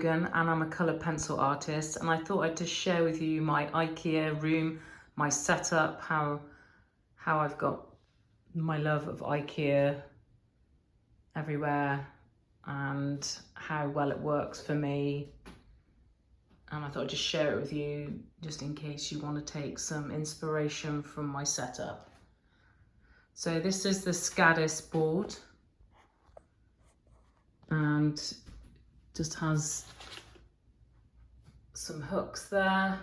vegan and I'm a colour pencil artist, and I thought I'd just share with you my IKEA room, my setup, how I've got my love of IKEA everywhere and how well it works for me. And I thought I'd just share it with you just in case you want to take some inspiration from my setup. So this is the Skadis board, and just has some hooks there,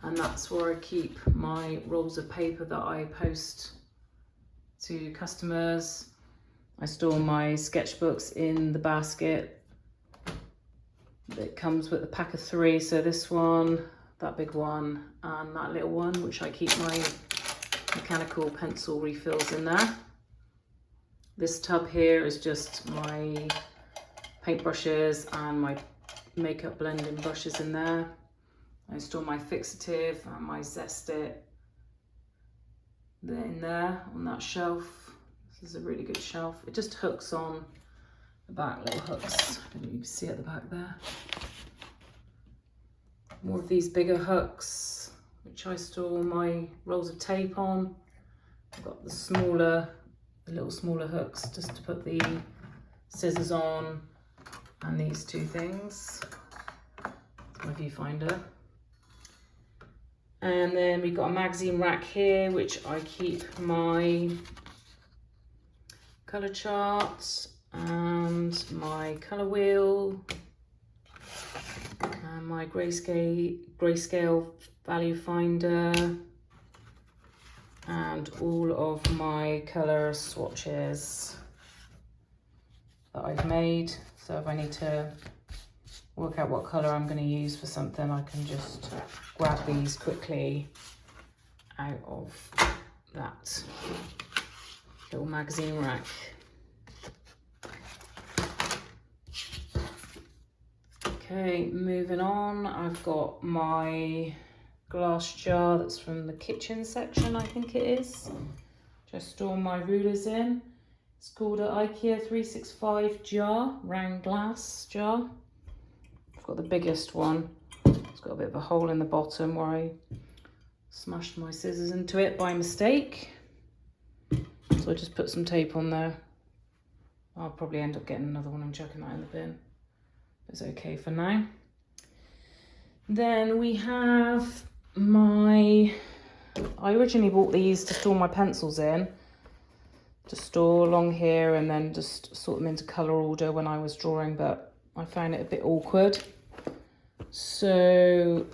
and that's where I keep my rolls of paper that I post to customers. I store my sketchbooks in the basket that comes with a pack of 3, so this one, that big one, and that little one, which I keep my mechanical pencil refills in there. This tub here is just my paintbrushes and my makeup blending brushes in there. I store my fixative and my Zest It in there on that shelf. This is a really good shelf. It just hooks on the back, little hooks. I don't know if you can see at the back there. More of these bigger hooks, which I store my rolls of tape on. I've got the little smaller hooks just to put the scissors on, and these 2 things. That's my viewfinder. And then we've got a magazine rack here, which I keep my colour charts and my colour wheel and my grayscale value finder and all of my colour swatches that I've made. So if I need to work out what colour I'm going to use for something, I can just grab these quickly out of that little magazine rack. Okay, moving on, I've got my glass jar that's from the kitchen section, I think it is. Just store my rulers in. It's called an IKEA 365 jar, round glass jar. I've got the biggest one. It's got a bit of a hole in the bottom where I smashed my scissors into it by mistake. So I just put some tape on there. I'll probably end up getting another one and chucking that in the bin. It's okay for now. Then we have I originally bought these to store my pencils in, to store along here and then just sort them into colour order when I was drawing, but I found it a bit awkward. So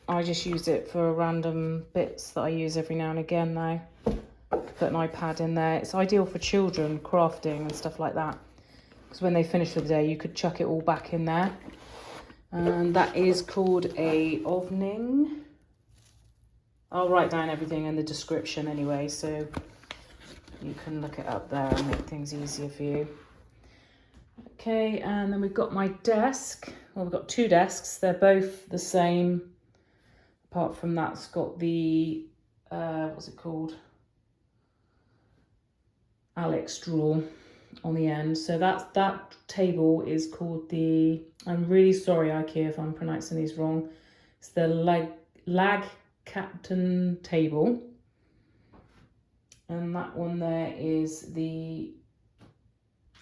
I just use it for random bits that I use every now and again now. Put an iPad in there. It's ideal for children, crafting and stuff like that, because when they finish for the day, you could chuck it all back in there. And that is called a Ovning. I'll write down everything in the description anyway, so you can look it up there and make things easier for you. Okay, and then we've got my desk. Well, we've got 2 desks. They're both the same, apart from that's got the, what's it called? Alex drawer on the end. So that table is called the, I'm really sorry IKEA if I'm pronouncing these wrong, it's the Lagkapten Table, and that one there is the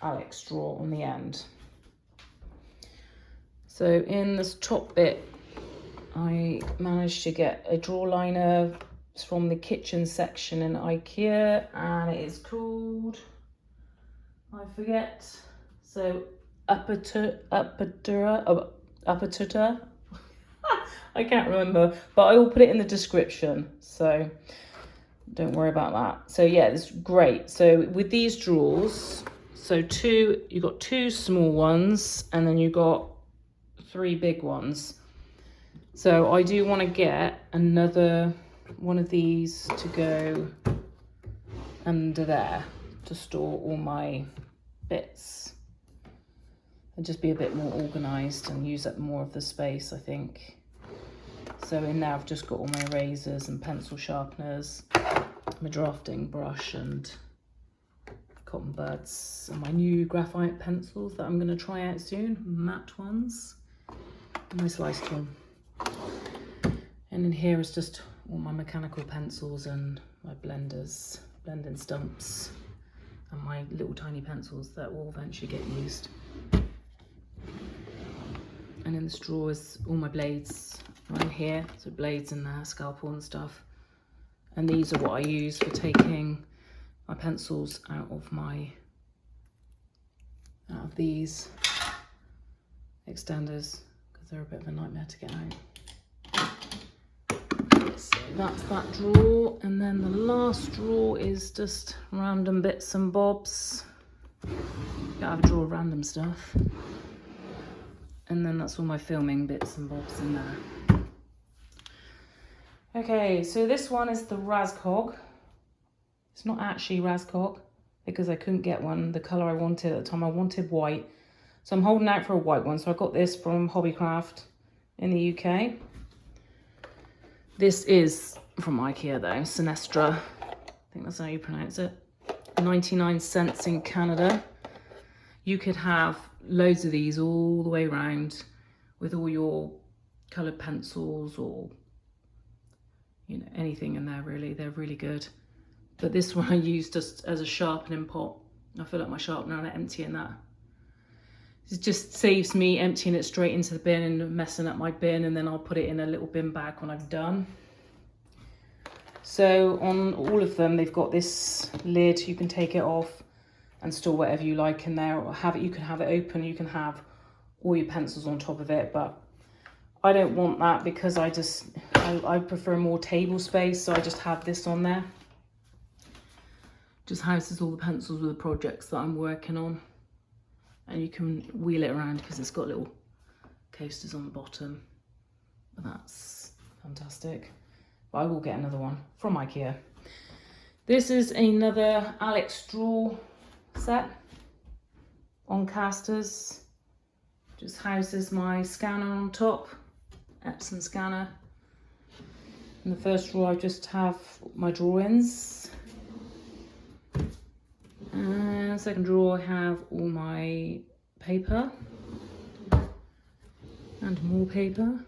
Alex drawer on the end. So in this top bit I managed to get a drawer liner. It's from the kitchen section in IKEA and it is called, I forget, so Uppdatera. I can't remember, but I will put it in the description, so don't worry about that. So yeah, it's great. So with these drawers, so you've got 2 small ones and then you've got 3 big ones. So I do want to get another one of these to go under there to store all my bits and just be a bit more organised and use up more of the space, I think. So in there I've just got all my erasers and pencil sharpeners, my drafting brush, and cotton buds and my new graphite pencils that I'm going to try out soon, matte ones. Nice sliced one. And in here is just all my mechanical pencils and my blenders, blending stumps, and my little tiny pencils that will eventually get used. And in this drawer is all my blades right here, so blades in there, scalpel and stuff. And these are what I use for taking my pencils out of these extenders, because they're a bit of a nightmare to get out. So that's that drawer, and then the last drawer is just random bits and bobs. Gotta have a drawer of random stuff. And then that's all my filming bits and bobs in there. Okay, so this one is the Raskog. It's not actually Raskog because I couldn't get one the colour I wanted at the time. I wanted white. So I'm holding out for a white one. So I got this from Hobbycraft in the UK. This is from IKEA though, Sunnersta. I think that's how you pronounce it. 99 cents in Canada. You could have loads of these all the way around with all your coloured pencils or, you know, anything in there really. They're really good. But this one I use just as a sharpening pot. I fill up my sharpener and I empty in that. It just saves me emptying it straight into the bin and messing up my bin, and then I'll put it in a little bin bag when I'm done. So on all of them, they've got this lid. You can take it off and store whatever you like in there, or have it. You can have it open. You can have all your pencils on top of it, but I don't want that because I prefer more table space. So I just have this on there. Just houses all the pencils with the projects that I'm working on. And you can wheel it around because it's got little coasters on the bottom. But that's fantastic. But I will get another one from IKEA. This is another Alex drawer set on castors. Just houses my scanner on top, Epson scanner. In the first drawer I just have my drawings. And second drawer I have all my paper and more paper.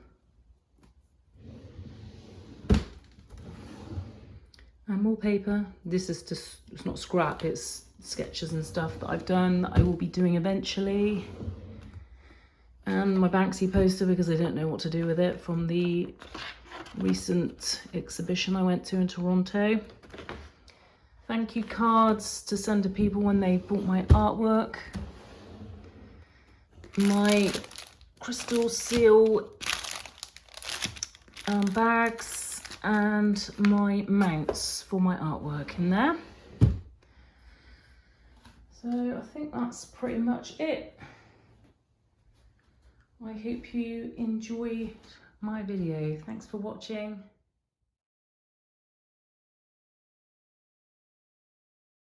And more paper. This is just, it's not scrap, it's sketches and stuff that I've done that I will be doing eventually. And my Banksy poster because I didn't know what to do with it from the recent exhibition I went to in Toronto. Thank you cards to send to people when they bought my artwork. My crystal seal bags and my mounts for my artwork in there. So I think that's pretty much it. I hope you enjoyed my video. Thanks for watching.